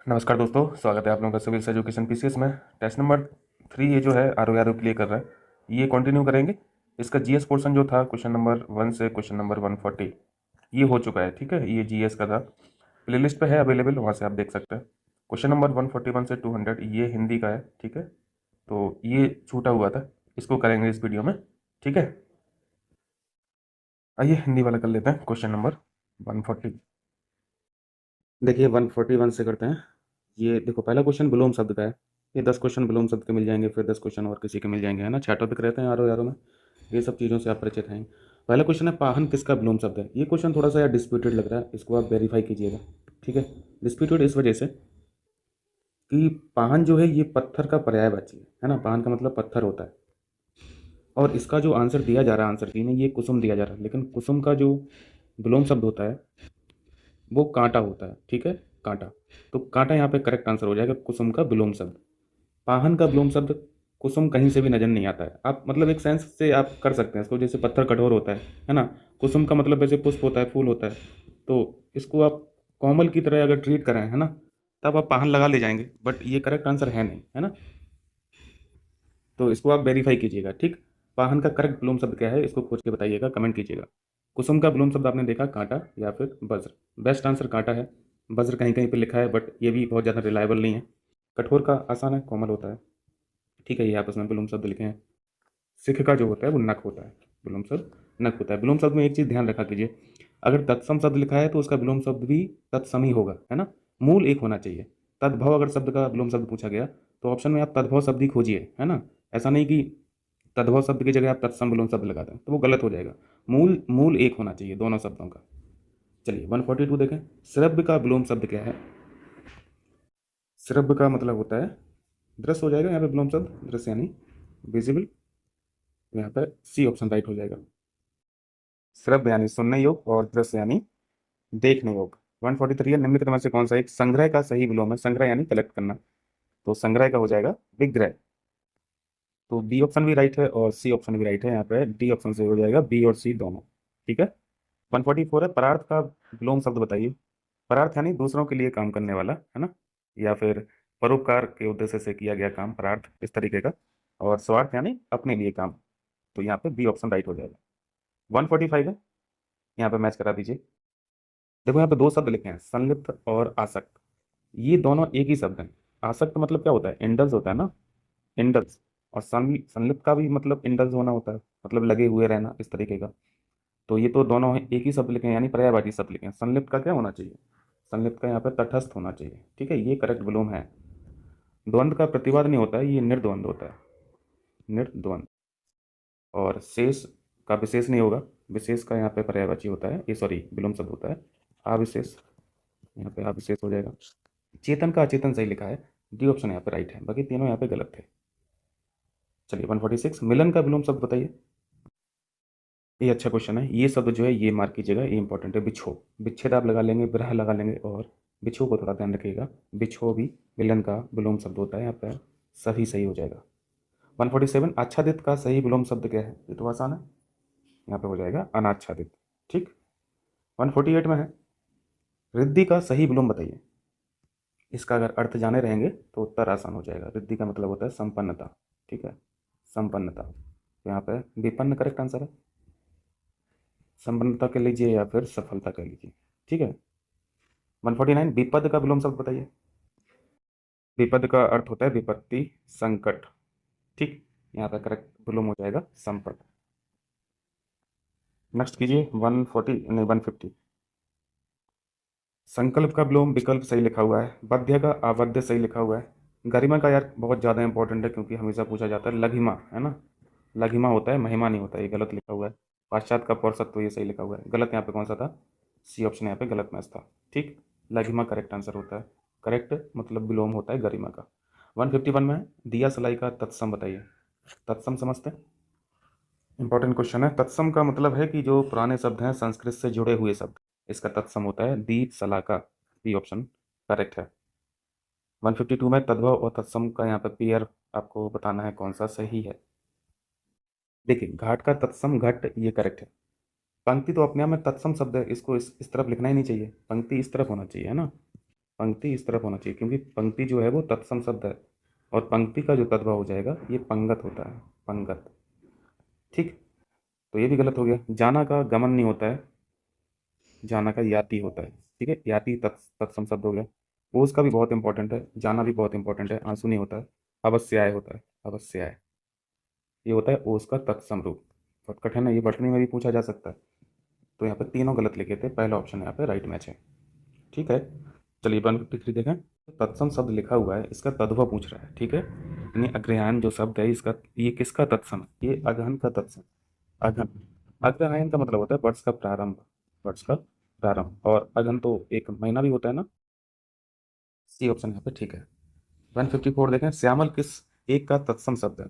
नमस्कार दोस्तों, स्वागत है आप लोगों का सिविल एजुकेशन पीसीएस में। टेस्ट नंबर 3 ये जो है आर के लिए कर रहा है, ये कंटिन्यू करेंगे। इसका जीएस पोर्शन जो था क्वेश्चन नंबर 1 से क्वेश्चन नंबर 140 ये हो चुका है। ठीक है, ये जीएस का था, प्लेलिस्ट पे है अवेलेबल, वहाँ से आप देख सकते हैं। क्वेश्चन नंबर 141 से 200 ये हिंदी का है। ठीक है, तो ये छूटा हुआ था, इसको करेंगे इस वीडियो में। ठीक है, आइए हिंदी वाला कर लेते हैं। क्वेश्चन नंबर 140, देखिए 141 से करते हैं। ये देखो, पहला क्वेश्चन विलोम शब्द का है। ये 10 क्वेश्चन विलोम शब्द के मिल जाएंगे, फिर 10 क्वेश्चन और किसी के मिल जाएंगे, है ना। 6 टॉपिक रहते हैं यारों में, ये सब चीज़ों से आप परिचित हैं। पहला क्वेश्चन है, पाहन किसका विलोम शब्द है। ये क्वेश्चन थोड़ा सा यार डिस्प्यूटेड लग रहा है, इसको आप वेरीफाई कीजिएगा। ठीक है, डिस्प्यूटेड इस वजह से कि पाहन जो है ये पत्थर का पर्यायवाची है ना। पाहन का मतलब पत्थर होता है, और इसका जो आंसर दिया जा रहा है आंसर की में, ये कुसुम दिया जा रहा है, लेकिन कुसुम का जो विलोम शब्द होता है वो कांटा होता है। ठीक है, कांटा। तो कांटा यहाँ पे करेक्ट आंसर हो जाएगा, कुसुम का विलोम शब्द। पाहन का विलोम शब्द कुसुम कहीं से भी नजर नहीं आता है। आप मतलब एक सेंस से आप कर सकते हैं इसको, जैसे पत्थर कठोर होता है ना। कुसुम का मतलब वैसे पुष्प होता है, फूल होता है। तो इसको आप कॉमल की तरह अगर ट्रीट करें, है ना, तब आप पाहन लगा ले जाएंगे, बट ये करेक्ट आंसर है नहीं, है ना। तो इसको आप वेरीफाई कीजिएगा। ठीक, पाहन का करेक्ट विलोम शब्द क्या है, इसको खोज के बताइएगा, कमेंट कीजिएगा। कुसुम का विलोम शब्द आपने देखा कांटा या फिर वज्र। बेस्ट आंसर कांटा है। वज्र कहीं कहीं पे लिखा है, बट ये भी बहुत ज़्यादा रिलायबल नहीं है। कठोर का आसान है, कोमल होता है। ठीक है, ये आपस में विलोम शब्द लिखे हैं। सिख का जो होता है वो नख होता है, विलोम शब्द नख होता है। विलोम शब्द में एक चीज़ ध्यान रखा कीजिए, अगर तत्सम शब्द लिखा है तो उसका विलोम शब्द भी तत्सम ही होगा, है ना। मूल एक होना चाहिए। तद्भव अगर शब्द का विलोम शब्द पूछा गया तो ऑप्शन में आप तद्भव शब्द ही खोजिए, है ना। ऐसा नहीं कि तद्भव शब्द की जगह आप तत्सम विलोम शब्द लगा दें, तो वो गलत हो जाएगा। मूल मूल एक होना चाहिए दोनों शब्दों का। चलिए 142 देखें। श्रव्य का विलोम शब्द क्या है। श्रव्य का मतलब होता है दृश्य, हो जाएगा यहाँ पे विलोम शब्द दृश्य यानी विजिबल। यहाँ पर सी ऑप्शन राइट हो जाएगा। श्रव्य यानी सुनने योग, और दृश्य यानी देखने योग। 143 है, निम्नलिखित में से कौन सा एक संग्रह का सही विलोम है। संग्रह यानी कलेक्ट करना, तो संग्रह का हो जाएगा विग्रह। तो बी ऑप्शन भी राइट है और सी ऑप्शन भी राइट है। यहाँ पे डी ऑप्शन से हो जाएगा बी और सी दोनों। ठीक है, 144 है, परार्थ का विलोम शब्द बताइए। परार्थ यानी दूसरों के लिए काम करने वाला, है ना, या फिर परोपकार के उद्देश्य से किया गया काम, परार्थ इस तरीके का। और स्वार्थ यानी अपने लिए काम। तो यहाँ पे बी ऑप्शन राइट हो जाएगा। 145 है, यहाँ पे मैच करा दीजिए। देखो यहाँ पे दो शब्द लिखे हैं, संलिप्त और आसक्त। ये दोनों एक ही शब्द हैं। आसक्त मतलब क्या होता है, इंडल्ज होता है ना, इंडल्ज। और संलिप्त का भी मतलब इंडल्ज होना होता है, मतलब लगे हुए रहना, इस तरीके का। तो ये तो दोनों एक ही शब्द लिखे हैं, यानी पर्यायवाची शब्द लिखे हैं। संलिप्त का क्या होना चाहिए, संलिप्त का यहाँ पे तटस्थ होना चाहिए। ठीक है, ये करेक्ट विलोम है। द्वंद्व का प्रतिवाद नहीं होता है, ये निर्द्वंद होता है, निर्द्वंद। और शेष का विशेष नहीं होगा, विशेष का यहाँ पे पर्यायवाची होता है, ये सॉरी विलोम शब्द होता है अविशेष। यहाँ पे अविशेष हो जाएगा। चेतन का अचेतन सही लिखा है, डी ऑप्शन यहाँ पे राइट है, बाकी तीनों यहाँ पे गलत थे। चलिए 146, मिलन का विलोम शब्द बताइए। ये अच्छा क्वेश्चन है, ये शब्द जो है ये मार्क कीजिएगा, ये इंपॉर्टेंट है। बिछो, विच्छेद आप लगा लेंगे, विरह लगा लेंगे, और बिछो को थोड़ा ध्यान रखिएगा। बिछो भी मिलन का विलोम शब्द होता है, यहाँ पे सभी सही हो जाएगा। 147, आच्छादित का सही विलोम शब्द क्या है। ये तो आसान है, यहाँ पे हो जाएगा अनाच्छादित। ठीक, 148 में है, रिद्धि का सही विलोम बताइए। इसका अगर अर्थ जाने रहेंगे तो उत्तर आसान हो जाएगा। रिद्धि का मतलब होता है संपन्नता। ठीक है, संपन्नता। तो यहाँ पे विपन्न करेक्ट आंसर है। संपन्नता कह लीजिए या फिर सफलता कह लीजिए। ठीक है, 149, विपद का विलोम शब्द बताइए। विपद का अर्थ होता है विपत्ति, संकट। ठीक, यहाँ पे करेक्ट विलोम हो जाएगा संपद। नेक्स्ट कीजिए 140 नहीं 150। संकल्प का विलोम विकल्प सही लिखा हुआ है, बध्य का अवध्य सही लिखा हुआ है। गरिमा का यार बहुत ज़्यादा इंपॉर्टेंट है, क्योंकि हमेशा पूछा जाता है। लघिमा है ना, लघिमा होता है, महिमा नहीं होता है, ये गलत लिखा हुआ है। पाश्चात्य का पौरसत्व ये सही लिखा हुआ है, गलत यहाँ पे कौन सा था, सी ऑप्शन यहाँ पे गलत मैच था। ठीक, लघिमा करेक्ट आंसर होता है। करेक्ट मतलब विलोम होता है गरिमा का। 151 में है, दिया सलाई का तत्सम बताइए। तत्सम समझते हैं, इंपॉर्टेंट क्वेश्चन है। तत्सम का मतलब है कि जो पुराने शब्द हैं संस्कृत से जुड़े हुए शब्द, इसका तत्सम होता है दीप सलाका। बी ऑप्शन करेक्ट है। 152 में तद्भव और तत्सम का यहाँ पे पेयर आपको बताना है कौन सा सही है। देखिए घाट का तत्सम घट, ये करेक्ट है। पंक्ति तो अपने आप में तत्सम शब्द है, इसको इस तरफ लिखना ही नहीं चाहिए, पंक्ति इस तरफ होना चाहिए, है ना। पंक्ति इस तरफ होना चाहिए, क्योंकि पंक्ति जो है वो तत्सम शब्द है, और पंक्ति का जो तद्भव हो जाएगा ये पंगत होता है, पंगत। ठीक, तो ये भी गलत हो गया। जाना का गमन नहीं होता है, जाना का याति होता है। ठीक है, याति तत्सम शब्द हो गया। ओस का भी बहुत इंपॉर्टेंट है, जाना भी बहुत इंपॉर्टेंट है, आंसू नहीं होता है, अवश्य आय होता है, अवश्य आय। ये होता है ओस का तत्सम रूप। बहुत कठिन है, ये बटनी में भी पूछा जा सकता है। तो यहाँ पे तीनों गलत लिखे थे, पहला ऑप्शन यहाँ पे राइट मैच है। ठीक है, चलिए 153 देखें। तत्सम शब्द लिखा हुआ है, इसका तद्भव पूछ रहा है। ठीक है, यानी अग्रहायन जो शब्द है इसका, ये किसका तत्सम है? ये अगहन का तत्सम। अगहन, अग्रहायन का मतलब होता है वर्ष का प्रारंभ, वर्ष का प्रारंभ। और अगहन तो एक महीना भी होता है ना। सी ऑप्शन यहाँ पे ठीक है। 154 देखें। श्यामल किस एक का तत्सम शब्द है?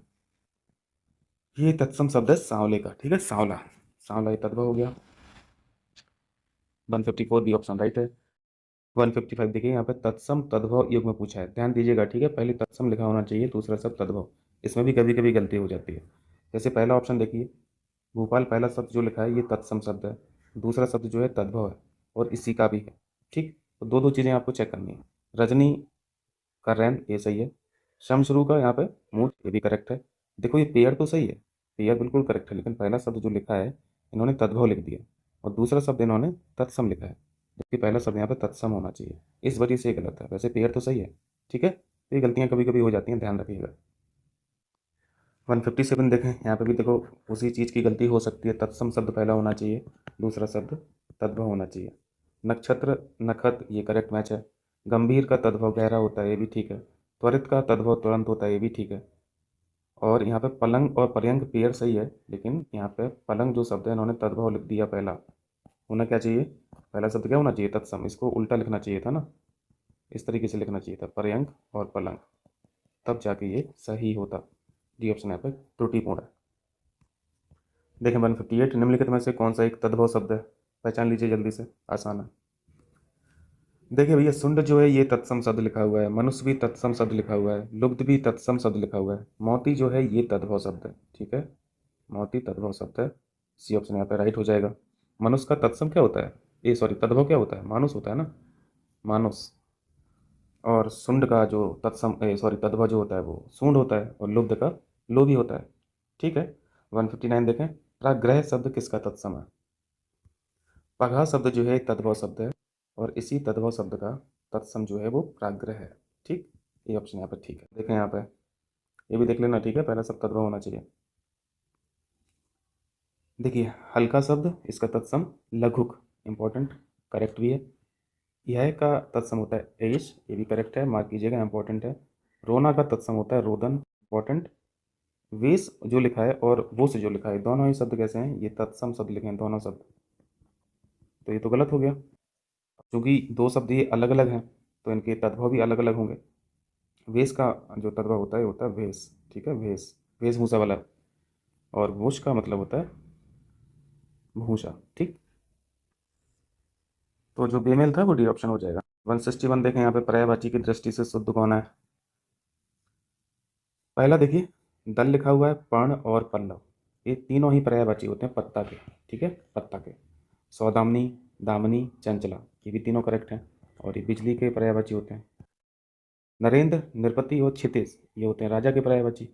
ये तत्सम शब्द है सांवले का। ठीक है, सांवला, सांवला ये तद्भव हो गया। 154 बी ऑप्शन राइट है। 155 देखिए, यहाँ पे तत्सम तद्भव युग में पूछा है, ध्यान दीजिएगा। ठीक है, पहले तत्सम लिखा होना चाहिए, दूसरा सब तद्भव। इसमें भी कभी कभी गलती हो जाती है। जैसे पहला ऑप्शन देखिए, भोपाल पहला शब्द जो लिखा है ये तत्सम शब्द है, दूसरा शब्द जो है तद्भव है, और इसी का भी है। ठीक, तो दो दो चीज़ें आपको चेक करनी है। रजनी का रैन ये सही है, शमशुरू का यहाँ पे मूड ये भी करेक्ट है। देखो ये पेयर तो सही है, पेयर बिल्कुल करेक्ट है, लेकिन पहला शब्द जो लिखा है इन्होंने तद्भव लिख दिया, और दूसरा शब्द इन्होंने तत्सम लिखा है, जबकि पहला शब्द यहाँ पे तत्सम होना चाहिए। इस वजह से ये गलत है, वैसे पेयर तो सही है। ठीक है, तो ये गलतियाँ कभी कभी हो जाती हैं, ध्यान रखिएगा। 157 देखें, यहाँ पे भी देखो उसी चीज़ की गलती हो सकती है, तत्सम शब्द पहला होना चाहिए, दूसरा शब्द तद्भव होना चाहिए। नक्षत्र नखत ये करेक्ट मैच है। गंभीर का तद्भव गहरा होता है, ये भी ठीक है। त्वरित का तद्भव तुरंत होता है, ये भी ठीक है। और यहाँ पे पलंग और पर्यंक पेयर सही है, लेकिन यहाँ पे पलंग जो शब्द है इन्होंने तद्भव लिख दिया पहला। होना क्या चाहिए? पहला शब्द क्या होना चाहिए? तत्सम। इसको उल्टा लिखना चाहिए था ना, इस तरीके से लिखना चाहिए था, पर्यंक और पलंग, तब जाके ये सही होता। डी ऑप्शन यहाँ पे त्रुटिपूर्ण है। देखें 158, निम्नलिखित में से कौन सा एक तद्भव शब्द है? पहचान लीजिए जल्दी से, आसान है। देखिए भैया, सुंड जो है ये तत्सम शब्द लिखा हुआ है, मनुष्य भी तत्सम शब्द लिखा हुआ है, लुब्ध भी तत्सम शब्द लिखा हुआ है, मोती जो है ये तद्भव शब्द है। ठीक है, मोती तद्भव शब्द है, सी ऑप्शन यहाँ पे राइट हो जाएगा। मनुष्य का तत्सम क्या होता है? ये सॉरी, तद्भव क्या होता है? मानुस होता है ना, मानुस। और सुंड का जो तत्सम सॉरी तद्भव जो होता है वो सूंड होता है, और लुब्ध का लोभी होता है। ठीक है, 159 देखें। प्राग्रह शब्द किसका तत्सम है? पघा शब्द जो है तद्भव शब्द है, और इसी तद्भव शब्द का तत्सम जो है वो प्राग्रह है। ठीक, ये ऑप्शन यहाँ पे ठीक है। देखें यहाँ पे, ये भी देख लेना। ठीक है, पहला शब्द तद्भव होना चाहिए। देखिए, हल्का शब्द इसका तत्सम लघुक, इंपॉर्टेंट, करेक्ट भी है। यह का तत्सम होता है एश, ये भी करेक्ट है, मार्क कीजिएगा, इंपॉर्टेंट है। रोना का तत्सम होता है रोदन, इंपॉर्टेंट। वेश जो लिखा है और वो से जो लिखा है, दोनों ही शब्द कैसे हैं? ये तत्सम शब्द लिखे हैं दोनों शब्द, तो ये तो गलत हो गया। क्योंकि दो शब्द ये अलग अलग हैं, तो इनके तद्भव भी अलग अलग होंगे। वेश का जो तद्भव होता है होता है वेश। ठीक है, वेश, वेशभूषा वाला। और वोश का मतलब होता है भूषा। ठीक, तो जो बेमेल था वो डी ऑप्शन हो जाएगा। 161 देखें, यहाँ पे पर्यायवाची की दृष्टि से शुद्ध कौन है? पहला देखिए, दल लिखा हुआ है, पर्ण और पल्लव, ये तीनों ही पर्यायवाची होते हैं पत्ता के। ठीक है, पत्ता के। सौदामिनी, दामिनी, चंचला, ये भी तीनों करेक्ट हैं, और ये बिजली के पर्यायवाची होते हैं। नरेंद्र, नृपति और क्षितिज ये होते हैं राजा के पर्यायवाची।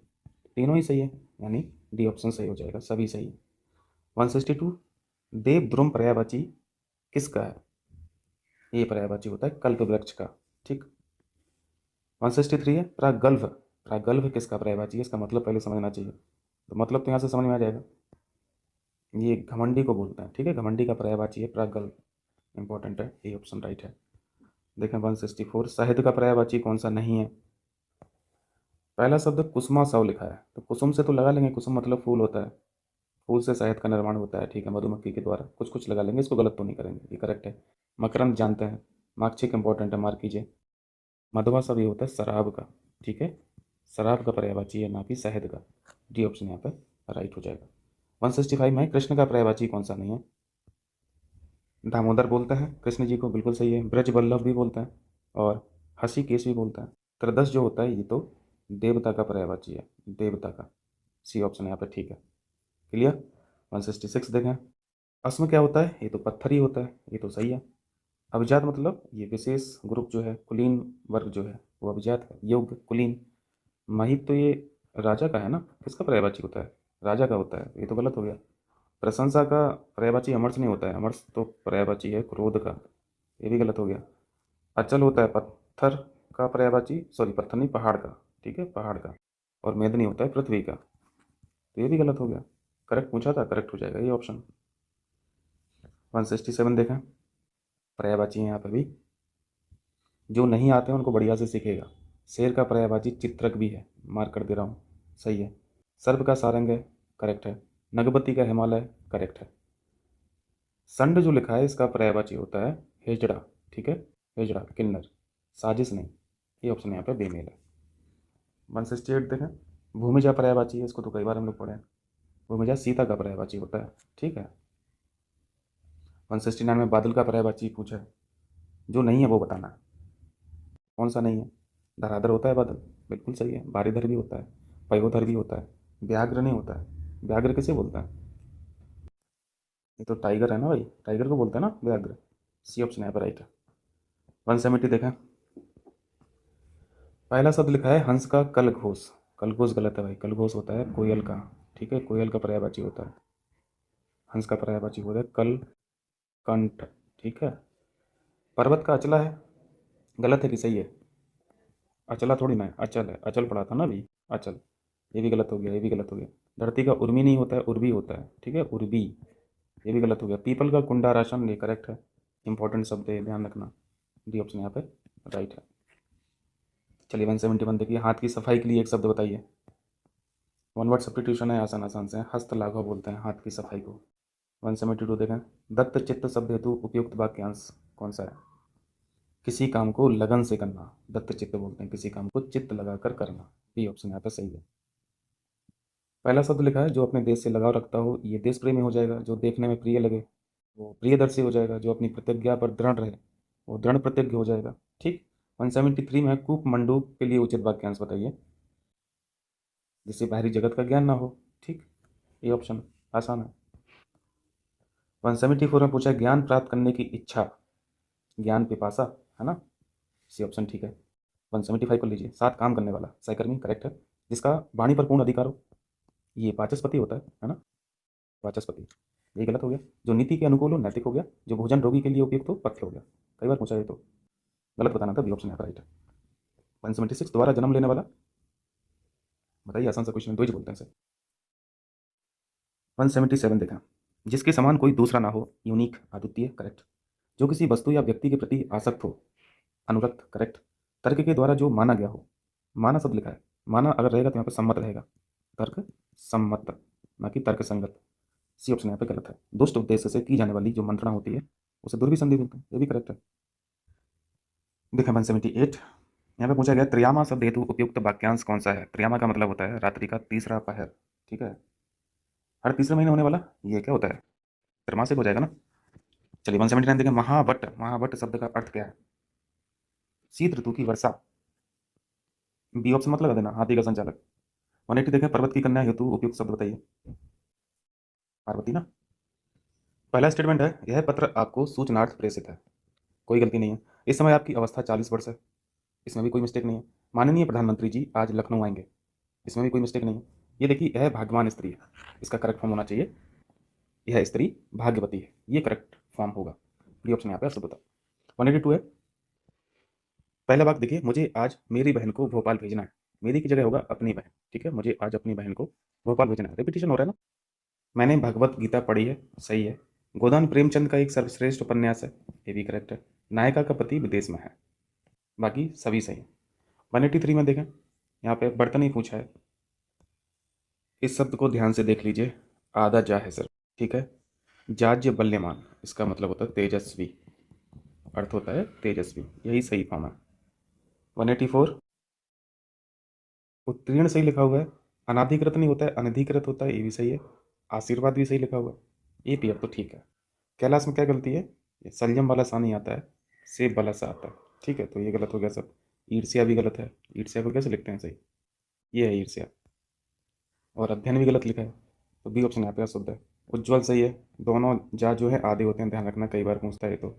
तीनों ही सही है, यानी डी ऑप्शन सही हो जाएगा, सभी सही है। 162, देवद्रुम पर्यायवाची किसका है? ये पर्यायवाची होता है कल्प वृक्ष का। ठीक, 163 है प्रागल्भ। प्रागल्भ किसका पर्यायवाची है? इसका मतलब पहले समझना चाहिए, तो मतलब तो यहाँ से समझ में आ जाएगा। ये घमंडी को बोलते हैं। ठीक है, घमंडी का पर्यायवाची है प्रागल्भ, इंपॉर्टेंट है, ये ऑप्शन राइट है। देखें 164, शहद का पर्यायवाची कौन सा नहीं है? पहला शब्द कुसुमा सव लिखा है, तो कुसुम से तो लगा लेंगे, कुसुम मतलब फूल होता है, फूल से शहद का निर्माण होता है। ठीक है, मधुमक्खी के द्वारा, कुछ कुछ लगा लेंगे, इसको गलत तो नहीं करेंगे, ये करेक्ट है। मकरंद जानते हैं, मार्कछिक इंपॉर्टेंट है, मार्क कीजिए। मधुआ सब ये होता है शराब का। ठीक है, शराब का पर्यायवाची है, ना कि शहद का। डी ऑप्शन यहाँ पर राइट हो जाएगा। 165 में कृष्ण का पर्यायवाची कौन सा नहीं है? दामोदर बोलते हैं कृष्ण जी को, बिल्कुल सही है। ब्रज वल्लभ भी बोलते हैं, और हंसी केश भी बोलता है। त्रदश जो होता है ये तो देवता का पर्यायवाची है, देवता का। सी ऑप्शन यहाँ पे ठीक है। क्लियर। 166 देखें, अस्म क्या होता है? ये तो पत्थर ही होता है, ये तो सही है। अभिजात मतलब ये विशेष ग्रुप जो है, कुलीन वर्ग जो है वो अभिजात है। योग्य, कुलीन। महित तो ये राजा का है ना, किसका पर्यायवाची होता है? राजा का होता है, ये तो गलत हो गया। प्रशंसा का पर्यायवाची अमर्ष नहीं होता है, अमर्ष तो पर्यायवाची है क्रोध का, ये भी गलत हो गया। अचल होता है पत्थर का पर्यायवाची, सॉरी पत्थर नहीं, पहाड़ का, ठीक है, पहाड़ का। और मेदनी होता है पृथ्वी का, तो ये भी गलत हो गया। करेक्ट पूछा था, करेक्ट हो जाएगा ये ऑप्शन। 167 देखें, पर्यायवाची है यहाँ पे भी। जो नहीं आते हैं उनको बढ़िया से सीखेगा। शेर का पर्यायवाची चित्रक भी है, मार्क कर दे रहा हूँ, सही है। सर्प का सारंग है, करेक्ट है। नगबती का हिमालय, करेक्ट है। संड जो लिखा है इसका पर्यायवाची होता है हेजड़ा, ठीक है, हेजड़ा, किन्नर, साजिश नहीं। ये ऑप्शन यहाँ पे बेमेल है। 168 देखें, भूमिजा पर्यायवाची है, इसको तो कई बार हम लोग पढ़े हैं। भूमिजा सीता का पर्यायवाची होता है, ठीक है। 169 में बादल का पर्यायवाची पूछा है, जो नहीं है वो बताना है। कौन सा नहीं है? धराधर होता है बादल, बिल्कुल सही है। बारीधर भी होता है, पयोधर भी होता है, व्याघ्र नहीं होता है। व्याघ्र किसे बोलता है? ये तो टाइगर है ना भाई, टाइगर को बोलते हैं ना व्याघ्र। सी ऑप्शन यहाँ पर राइट है। 170 देखा, पहला शब्द लिखा है हंस का कल घोष। कल घोष गलत है भाई, कल घोष होता है कोयल का, ठीक है, कोयल का पर्यायवाची होता है। हंस का पर्यायवाची होता है कल कंठ, ठीक है। पर्वत का अचला है, गलत है कि सही है? अचला थोड़ी ना है, अचल है, अचल पढ़ा था ना अभी, अचल। ये भी गलत हो गया, ये भी गलत हो गया। धरती का उर्मी नहीं होता है, उर्वी होता है, ठीक है, उर्वी। ये भी गलत हो गया। पीपल का कुंडा राशन, ये करेक्ट है। इंपॉर्टेंट शब्द है, ध्यान रखना। डी ऑप्शन यहाँ पे राइट है। चलिए 171 देखिए, हाथ की सफाई के लिए एक शब्द बताइए। वन वर्ड सब्स्टिट्यूशन है, आसान आसान से है। हस्त लाघव बोलते हैं हाथ की सफाई को। 172 देखें, दत्त चित्त शब्द हेतु उपयुक्त वाक्यांश कौन सा है? किसी काम को लगन से करना, दत्त चित्त बोलते हैं, किसी काम को चित्त लगाकर करना। बी ऑप्शन यहाँ पे सही है। पहला शब्द लिखा है, जो अपने देश से लगाव रखता हो, ये देश प्रेमी हो जाएगा। जो देखने में प्रिय लगे वो प्रियदर्शी हो जाएगा। जो अपनी प्रतिज्ञा पर दृढ़ रहे वो दृढ़ प्रतिज्ञ हो जाएगा, ठीक। 173 में कूप मंडूक के लिए उचित वाक्यांश बताइए। जिससे बाहरी जगत का ज्ञान ना हो, ठीक। ये ऑप्शन आसान है। 174 में पूछा ज्ञान प्राप्त करने की इच्छा, ज्ञान पिपासा, है ना, सी ऑप्शन ठीक है। 175 को लीजिए, साथ काम करने वाला, सहकर्मी, करेक्ट है। जिसका वाणी पर पूर्ण अधिकार हो, ये वाचस्पति होता है ना, वाचस्पति। ये गलत हो गया। जो नीति के अनुकूल हो, नैतिक हो गया। जो भोजन रोगी के लिए उपयुक्त हो, पथ्य हो गया। कई बार पूछा ये तो, गलत बताना था, बी ऑप्शन यहाँ पर राइट है। 176 दोबारा जन्म लेने वाला, बताइए, आसान सा क्वेश्चन, दो ही बोलते हैं सर। 177 देखा, जिसके समान कोई दूसरा ना हो, यूनिक, अद्वितीय, करेक्ट। जो किसी वस्तु या व्यक्ति के प्रति आसक्त हो, अनुरक्त, करेक्ट। तर्क के द्वारा जो माना गया हो, माना शब्द लिखा है, माना अगर रहेगा तो यहाँ पर सम्मत रहेगा, तर्क सम्मत, ना कि तर्क संगत। सी ऑप्शन यहाँ पे गलत है। दुष्ट उद्देश्य से की जाने वाली जो मंत्रणा होती है उसे दुर्विसंधि बोलते हैं, ये भी करेक्ट है। देखा 178, यहाँ पे पूछा गया त्रियामा शब्द हेतु उपयुक्त वाक्यांश कौन सा है? त्रियामा का मतलब होता है रात्रि का तीसरा पहर, ठीक है। हर तीसरे महीने होने वाला, ये क्या होता है? त्रैमासिक हो जाएगा ना। चलिए 179 देखें, महावट, महावट शब्द का अर्थ क्या है? शीत ऋतु की वर्षा। बी ऑप्शन मत लगा देना, हाथी का संचालक। 180 देखें, पर्वत की कन्या हेतु उपयुक्त शब्द बताइए। पार्वती ना। पहला स्टेटमेंट है, यह पत्र आपको सूचनार्थ प्रेषित है, कोई गलती नहीं है। इस समय आपकी अवस्था 40 वर्ष है, इसमें भी कोई मिस्टेक नहीं है। माननीय प्रधानमंत्री जी आज लखनऊ आएंगे, इसमें भी कोई मिस्टेक नहीं है। ये देखिए, यह भाग्यवान स्त्री है, इसका करेक्ट फॉर्म होना चाहिए, यह स्त्री भाग्यवती है, ये करेक्ट फॉर्म होगा। डी ऑप्शन यहाँ पे शुभ था। 182 है, पहला वाक्य देखिए, मुझे आज मेरी बहन को भोपाल भेजना है। मेरी की जगह होगा अपनी बहन, ठीक है, मुझे आज अपनी बहन को भोपाल भेजना है। रिपीटिशन हो रहा है ना। मैंने भगवत गीता पढ़ी है, सही है। गोदान प्रेमचंद का एक सर्वश्रेष्ठ उपन्यास है, ये भी करेक्ट है। नायिका का पति विदेश में है, बाकी सभी सही है। 183 में देखें, यहाँ पे बर्तन ही पूछा है। इस शब्द को ध्यान से देख लीजिए, आधा जा है सर, ठीक है। जाज्य बल्यमान, इसका मतलब होता है तेजस्वी, अर्थ होता है तेजस्वी, यही सही फॉर्म है। 184, उत्तीर्ण सही लिखा हुआ है। अनाधिकृत नहीं होता है, अनधिकृत होता है, ये भी सही है। आशीर्वाद भी सही लिखा हुआ है, ये भी अब तो ठीक है। कैलाश में क्या गलती है? ये संयम वाला सा नहीं आता है, सेब वाला सा आता है, ठीक है, तो ये गलत हो गया सब। ईर्ष्या भी गलत है, ईर्ष्या को कैसे लिखते हैं सही? ये है ईर्ष्या। और अध्ययन भी गलत लिखा है, तो बी ऑप्शन यहाँ पे शुद्ध है। उज्ज्वल सही है। दोनों जा जो है आधे होते हैं, ध्यान रखना, कई बार पूछता है ये तो।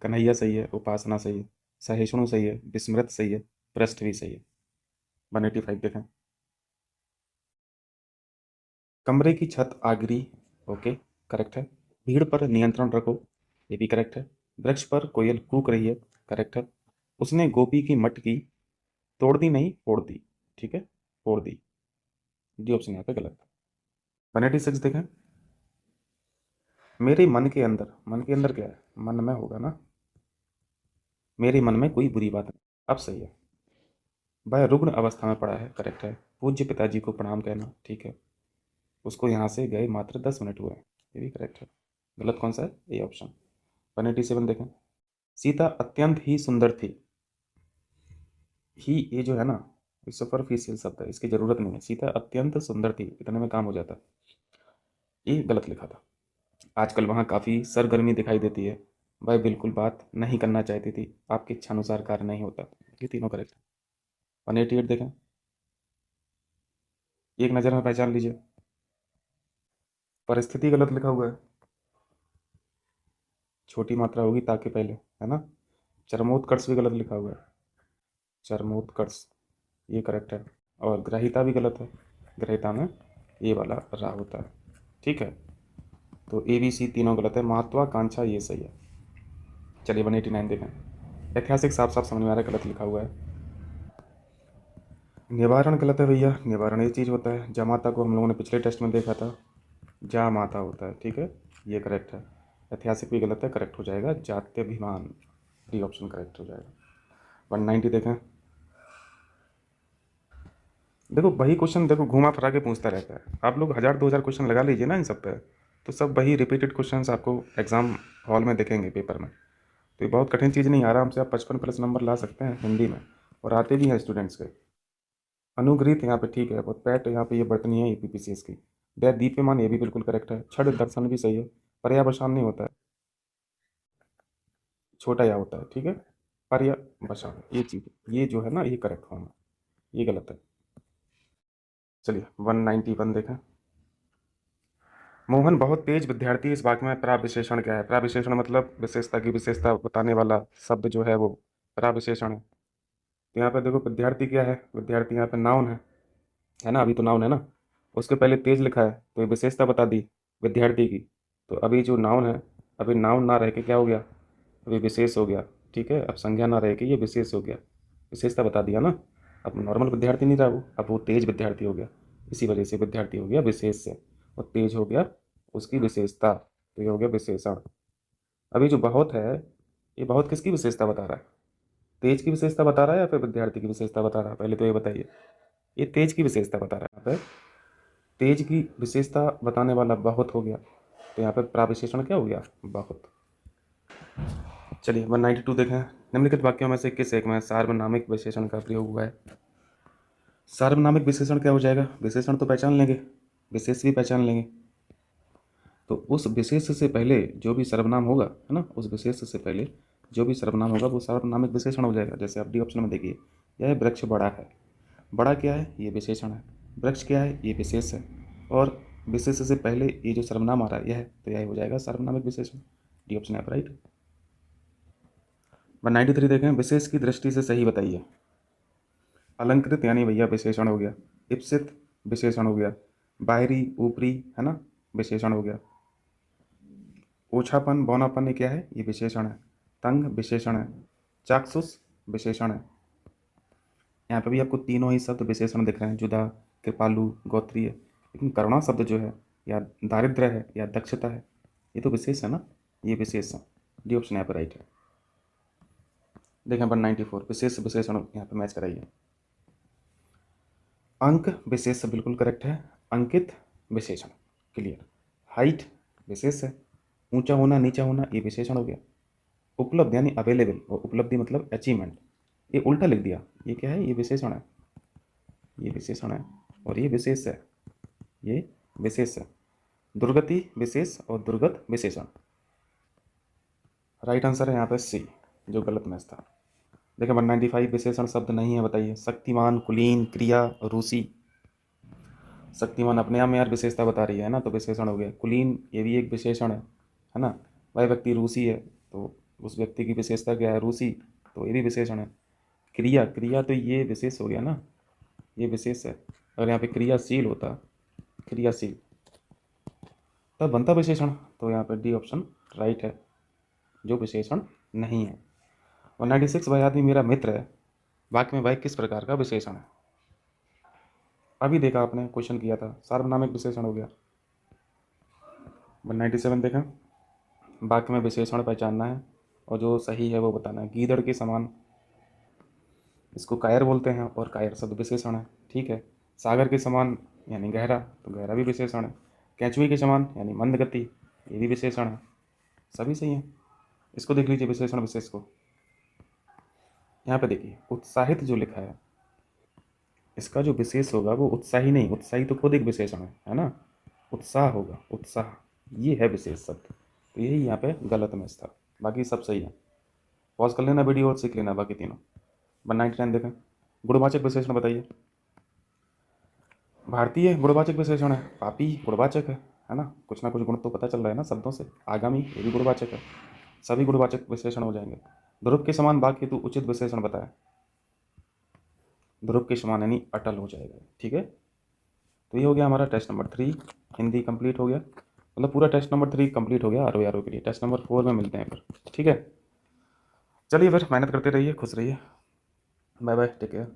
कन्हैया सही है, उपासना सही है, सहिष्णु सही है, विस्मृत सही है, पृष्ठ भी सही है। 185 देखें। कमरे की छत आगरी, ओके करेक्ट है। भीड़ पर नियंत्रण रखो, ये भी करेक्ट है। वृक्ष पर कोयल कूक रही है, करेक्ट है। उसने गोपी की मटकी तोड़ दी नहीं फोड़ दी, ठीक है, फोड़ दी। डी ऑप्शन यहाँ पे गलत है। 186 देखें। मेरे मन के अंदर क्या है, मन में होगा ना, मेरे मन में कोई बुरी बात नहीं, अब सही है। वह रुग्ण अवस्था में पड़ा है, करेक्ट है। पूज्य पिताजी को प्रणाम कहना, ठीक है। उसको यहाँ से गए मात्र 10 मिनट हुए, ये भी करेक्ट है। गलत कौन सा है, ए ऑप्शन। 187 देखें। सीता अत्यंत ही सुंदर थी। ही ये जो है ना, ये सुपरफिशियल शब्द है, इसकी जरूरत नहीं है। सीता अत्यंत सुंदर थी, इतने में काम हो जाता, ये गलत लिखा था। आजकल वहाँ काफ़ी सरगर्मी दिखाई देती है। वह बिल्कुल बात नहीं करना चाहती थी, आपकी इच्छानुसार कार्य नहीं होता। ये तीनों करेक्ट है। 188 देखें। एक नज़र में पहचान लीजिए। परिस्थिति गलत लिखा हुआ है, छोटी मात्रा होगी ताकि पहले, है ना। चरमोत्कर्ष भी गलत लिखा हुआ है, चरमोत्कर्ष, ये करेक्ट है। और ग्रहिता भी गलत है, ग्रहिता में ये वाला रा होता है, ठीक है। तो ए बी सी तीनों गलत है। महत्वाकांक्षा ये सही है। चलिए 189 देखें। ऐतिहासिक साफ साफ समझ में आ रहा है, गलत लिखा हुआ है। निवारण गलत है भैया, निवारण ये चीज़ होता है। जामाता को हम लोगों ने पिछले टेस्ट में देखा था, जा माता होता है, ठीक है, ये करेक्ट है। ऐतिहासिक भी गलत है, करेक्ट हो जाएगा जात्यभिमान, डी ऑप्शन करेक्ट हो जाएगा। 190 देखें। देखो वही क्वेश्चन, देखो घुमा फिरा के पूछता रहता है। आप लोग 1000-2000 क्वेश्चन लगा लीजिए ना इन सब पे, तो सब वही रिपीटेड क्वेश्चंस आपको एग्जाम हॉल में दिखेंगे पेपर में। तो ये बहुत कठिन चीज़ नहीं, आराम से आप 55+ नंबर ला सकते हैं हिंदी में, और आते भी हैं स्टूडेंट्स के। अनुग्रहित यहाँ पे ठीक है, बहुत पैट यहाँ पे ये बर्तनी है यूपीपीसीएस की। दीप्यमान ये भी बिल्कुल करेक्ट है। क्षण दर्शन भी सही है। पर्यावसान नहीं होता है, छोटा या होता है, ठीक है। पर्यावसान ये चीज़, ये जो है ना, ये करेक्ट फॉर्म है, ये गलत है। चलिए 191 देखें। मोहन बहुत तेज विद्यार्थी, इस वाक्य में प्राविशेषण क्या है। प्राविशेषण मतलब विशेषता की विशेषता बताने वाला शब्द जो है वो प्राविशेषण है। तो यहाँ पे देखो विद्यार्थी क्या है, विद्यार्थी यहाँ पे नाउन है ना, अभी तो नाउन है ना। उसके पहले तेज लिखा है तो ये विशेषता बता दी विद्यार्थी की। तो अभी जो नाउन है, अभी नाउन ना रह के क्या हो गया, अभी विशेष हो गया, ठीक है। अब संज्ञा ना रह के ये विशेष हो गया, विशेषता बता दिया ना। अब नॉर्मल विद्यार्थी नहीं रहा वो, अब वो तेज विद्यार्थी हो गया। इसी वजह से विद्यार्थी हो गया विशेष से, और तेज हो गया उसकी विशेषता, तो ये हो गया विशेषण। अभी जो बहुत है, ये बहुत किसकी विशेषता बता रहा है, तेज की विशेषता बता रहा है या फिर विद्यार्थी की विशेषता बता रहा है, पहले तो ये बताइए। ये तेज की विशेषता बता रहा है, यहाँ पे तेज की विशेषता बताने वाला बहुत हो गया, तो यहाँ पे प्राविशेषण क्या हो गया, बहुत। चलिए 192 देखें। निम्नलिखित वाक्यों में से किस एक में सार्वनामिक विशेषण का प्रयोग हुआ है। सार्वनामिक विशेषण क्या हो जाएगा, विशेषण तो पहचान लेंगे, विशेष भी पहचान लेंगे, तो उस विशेष से पहले जो भी सर्वनाम होगा, है ना, उस विशेष से पहले जो भी सर्वनाम होगा वो सार्वनामिक विशेषण हो जाएगा। जैसे आप डी ऑप्शन में देखिए, यह वृक्ष बड़ा है, बड़ा क्या है, ये विशेषण है। वृक्ष क्या है, ये विशेष है। और विशेष से पहले ये जो सर्वनाम आ रहा है यह है, तो यह हो जाएगा सार्वनामिक विशेषण। डी ऑप्शन है राइट। 193 देखें। विशेष की दृष्टि से सही बताइए। अलंकृत यानी भैया विशेषण हो गया, इप्सित विशेषण हो गया, बाहरी ऊपरी, है ना, विशेषण हो गया। ओछापन बौनापन ये क्या है, ये विशेषण है। तंग विशेषण है। चाक्षुष विशेषण है। यहाँ पे भी आपको तीनों ही शब्द विशेषण दिख रहे हैं, जुदा, कृपालु, गोत्रीय। लेकिन करुणा शब्द जो है, या दारिद्र्य है, या दक्षता है, ये तो विशेष है ना, ये विशेष है। डी ऑप्शन यहाँ पर राइट है। देखें 194 विशेष विशेषण यहाँ पे मैच कराइए। अंक विशेष बिल्कुल करेक्ट है। अंकित विशेषण, क्लियर। हाइट विशेष है। ऊंचा होना नीचा होना ये विशेषण हो गया। उपलब्ध यानी अवेलेबल, और उपलब्धि मतलब अचीवमेंट, ये उल्टा लिख दिया, ये क्या है, ये विशेषण है, ये विशेषण है, और ये विशेष है, ये विशेष है। दुर्गति विशेष और दुर्गत विशेषण। राइट आंसर है यहाँ पे सी, जो गलत मैच था। देखिए 195 विशेषण शब्द नहीं है, बताइए। शक्तिमान, कुलीन, क्रिया, रूसी। शक्तिमान अपने आप में यार विशेषता बता रही है ना, तो विशेषण हो गया। कुलीन ये भी एक विशेषण है ना। वह व्यक्ति रूसी है, तो उस व्यक्ति की विशेषता क्या है, रूसी, तो ये भी विशेषण है। क्रिया, क्रिया तो ये विशेष हो गया ना, ये विशेष है। अगर यहाँ पे क्रियाशील होता, क्रियाशील, तब बनता विशेषण। तो यहाँ पे डी ऑप्शन राइट है, जो विशेषण नहीं है। 196, वह आदमी मेरा मित्र है, वाक्य में वह किस प्रकार का विशेषण है। अभी देखा आपने, क्वेश्चन किया था, सार्वनामिक विशेषण हो गया। 197 देखा, वाक्य में विशेषण पहचानना है और जो सही है वो बताना है। गीदड़ के समान, इसको कायर बोलते हैं और कायर शब्द विशेषण है, ठीक है। सागर के समान यानी गहरा, तो गहरा भी विशेषण है। केंचुए के समान यानी मंद गति, ये भी विशेषण है। सभी सही है। इसको देख लीजिए विशेषण विशेष को। यहाँ पे देखिए उत्साहित जो लिखा है, इसका जो विशेष होगा वो उत्साही नहीं, उत्साही तो खुद एक विशेषण है ना। उत्साह होगा, उत्साह, ये है विशेष शब्द। तो यही यहाँ पे गलत मैच था, बाकी सब सही है। पॉज कर लेना वीडियो और सीख लेना बाकी तीनों। 199 देखें, गुणवाचक विशेषण बताइए। भारतीय गुणवाचक विशेषण है, पापी गुणवाचक है ना। कुछ ना कुछ गुण तो पता चल रहा है ना शब्दों से। आगामी, ये भी गुणवाचक है। सभी गुणवाचक विशेषण हो जाएंगे। ध्रुव के समान वाक्य हेतु उचित विशेषण बताए। ध्रुव के समान यानी अटल हो जाएगा, ठीक है। तो ये हो गया हमारा टेस्ट नंबर 3, हिंदी कंप्लीट हो गया। मतलब पूरा टेस्ट नंबर 3 कंप्लीट हो गया आर के लिए। टेस्ट नंबर 4 में मिलते हैं फिर, ठीक है। चलिए फिर मेहनत करते रहिए, खुश रहिए। Bye bye, take care.